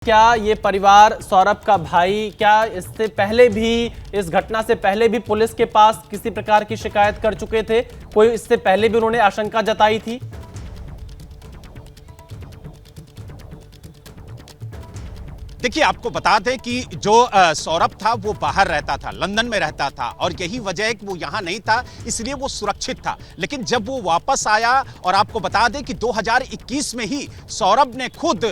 क्या ये परिवार सौरभ का भाई क्या इससे पहले भी, इस घटना से पहले भी पुलिस के पास किसी प्रकार की शिकायत कर चुके थे? कोई इससे पहले भी उन्होंने आशंका जताई थी? देखिए, आपको बता दें कि जो सौरभ था वो बाहर रहता था, लंदन में रहता था और यही वजह है कि वो यहाँ नहीं था, इसलिए वो सुरक्षित था। लेकिन जब वो वापस आया, और आपको बता दें कि 2021 में ही सौरभ ने खुद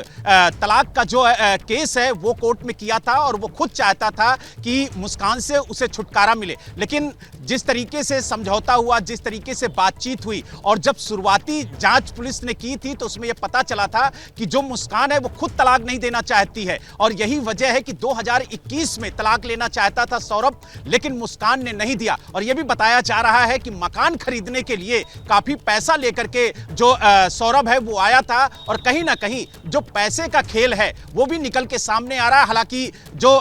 तलाक का जो केस है वो कोर्ट में किया था और वो खुद चाहता था कि मुस्कान से उसे छुटकारा मिले। लेकिन जिस तरीके से समझौता हुआ, जिस तरीके से बातचीत हुई और जब शुरुआती जांच पुलिस ने की थी तो उसमें यह पता चला था कि जो मुस्कान है वो खुद तलाक नहीं देना चाहती है और यही वजह है कि 2021 में तलाक लेना चाहता था सौरभ, लेकिन मुस्कान ने नहीं दिया। और यह भी बताया जा रहा है कि मकान खरीदने के लिए काफी पैसा लेकर के जो सौरभ है वो आया था और कहीं ना कहीं जो पैसे का खेल है वो भी निकल के सामने आ रहा है। हालांकि जो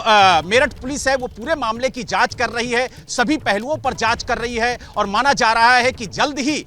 मेरठ पुलिस है वो पूरे मामले की जांच कर रही है, सभी पहलुओं पर जांच कर रही है और माना जा रहा है कि जल्द ही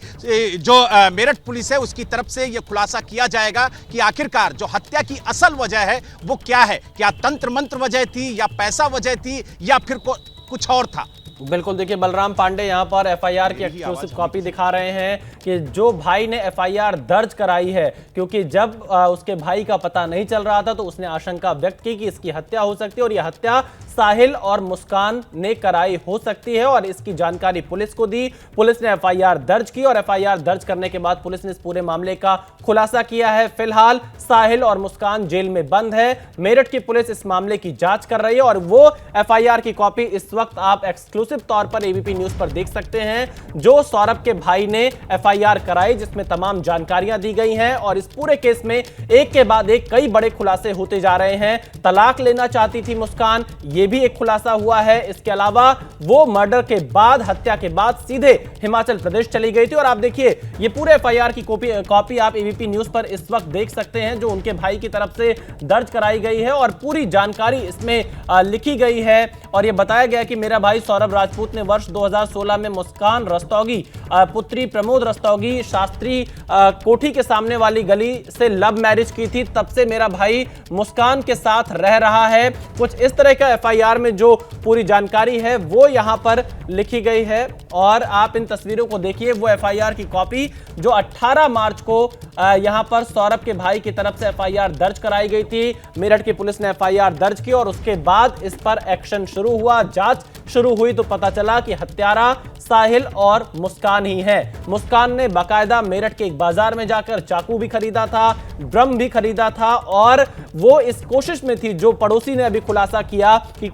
जो मेरठ पुलिस है उसकी तरफ से यह खुलासा किया जाएगा कि आखिरकार जो हत्या की असल वजह है वो क्या है। क्या तंत्र मंत्र वजह थी या पैसा वजह थी या फिर कुछ और था? बिल्कुल, देखिए बलराम पांडे यहाँ पर एफआईआर की एक्सक्लूसिव कॉपी दिखा रहे हैं कि जो भाई ने एफआईआर दर्ज कराई है, क्योंकि जब उसके भाई का पता नहीं चल रहा था तो उसने आशंका व्यक्त की कि इसकी हत्या हो सकती है और यह हत्या साहिल और मुस्कान ने कराई हो सकती है और इसकी जानकारी पुलिस को दी। पुलिस ने एफआईआर दर्ज की और एफआईआर दर्ज करने के बाद पुलिस ने इस पूरे मामले का खुलासा किया है। फिलहाल साहिल और मुस्कान जेल में बंद है। मेरठ की पुलिस इस मामले की जांच कर रही है और वो एफआईआर की कॉपी इस वक्त आप एक्सक्लूसिव तौर पर एबीपी न्यूज पर देख सकते हैं, जो सौरभ के भाई ने एफआईआर कराई, जिसमें तमाम जानकारियां दी गई हैं और इस पूरे केस में एक के बाद एक कई बड़े खुलासे होते जा रहे हैं। तलाक लेना चाहती थी मुस्कान, ये भी एक खुलासा हुआ है। इसके अलावा वो मर्डर के बाद, हत्या के बाद सीधे हिमाचल प्रदेश चली गई थी और आप देखिए ये पूरे एफआईआर की कॉपी आप एबीपी न्यूज पर इस वक्त देख सकते हैं, जो उनके भाई की तरफ से दर्ज कराई गई है और पूरी जानकारी इसमें लिखी गई है। और यह बताया गया कि मेरा भाई सौरभ राजपूत ने वर्ष 2016 में मुस्कान रस्तोगी पुत्री प्रमोद रस्तोगी शास्त्री कोठी के सामने वाली गली से लव मैरिज की थी। तब से मेरा भाई मुस्कान के साथ रह रहा है। कुछ इस तरह का एफआईआर में जो पूरी जानकारी है वो यहां पर लिखी गई है और आप इन तस्वीरों को देखिए। वो एफआईआर की कॉपी जो 18 मार्च को यहां पर सौरभ के भाई की तरफ से एफआईआर दर्ज कराई गई थी। मेरठ की पुलिस ने एफआईआर दर्ज की और उसके बाद इस पर एक्शन शुरू हुआ, जांच शुरू हुई तो पता चला कि हत्यारा साहिल और मुस्कान ही है। मुस्कान ने बाकायदा मेरठ के एक बाजार में जाकर चाकू भी खरीदा था, ड्रम भी खरीदा था और वो इस कोशिश में थी, जो पड़ोसी ने अभी खुलासा किया, कि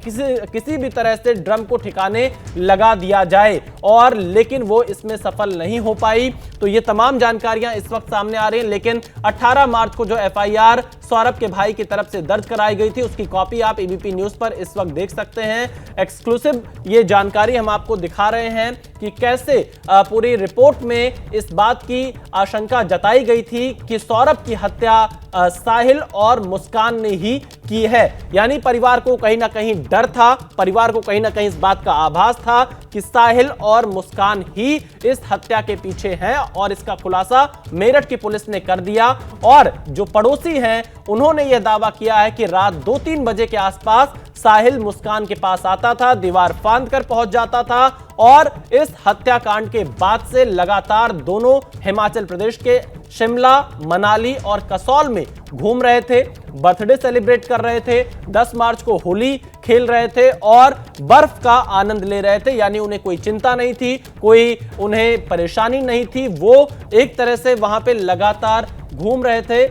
किसी भी तरह से ड्रम को ठिकाने लगा दिया जाए, और लेकिन वो इसमें सफल नहीं हो पाई। तो ये तमाम जानकारियां इस वक्त सामने आ रही हैं। लेकिन 18 मार्च को जो एफआईआर सौरभ के भाई की तरफ से दर्ज कराई गई थी उसकी कॉपी आप एबीपी न्यूज पर इस वक्त देख सकते हैं। एक्सक्लूसिव ये जानकारी हम आपको दिखा रहे हैं कि कैसे पूरी रिपोर्ट में इस बात की आशंका जताई गई थी कि सौरभ की हत्या साहिल और मुस्कान ने ही की है। यानी परिवार को कहीं ना कहीं डर था, परिवार को कहीं ना कहीं इस बात का आभास था कि साहिल और मुस्कान ही इस हत्या के पीछे हैं और इसका खुलासा मेरठ की पुलिस ने कर दिया। और जो पड़ोसी हैं उन्होंने यह दावा किया है कि रात 2-3 बजे के आसपास साहिल मुस्कान के पास आता था, दीवार फांद कर पहुंच जाता था और इस हत्याकांड के बाद से लगातार दोनों हिमाचल प्रदेश के शिमला, मनाली और कसौल में घूम रहे थे, बर्थडे सेलिब्रेट कर रहे थे, 10 मार्च को होली खेल रहे थे और बर्फ का आनंद ले रहे थे। यानी उन्हें कोई चिंता नहीं थी, कोई उन्हें परेशानी नहीं थी, वो एक तरह से वहां पे लगातार घूम रहे थे।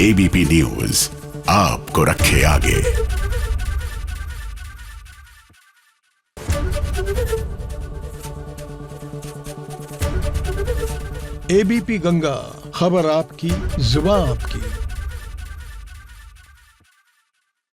एबीपी न्यूज आपको रखे आगे। एबीपी गंगा, खबर आपकी, जुबान आपकी।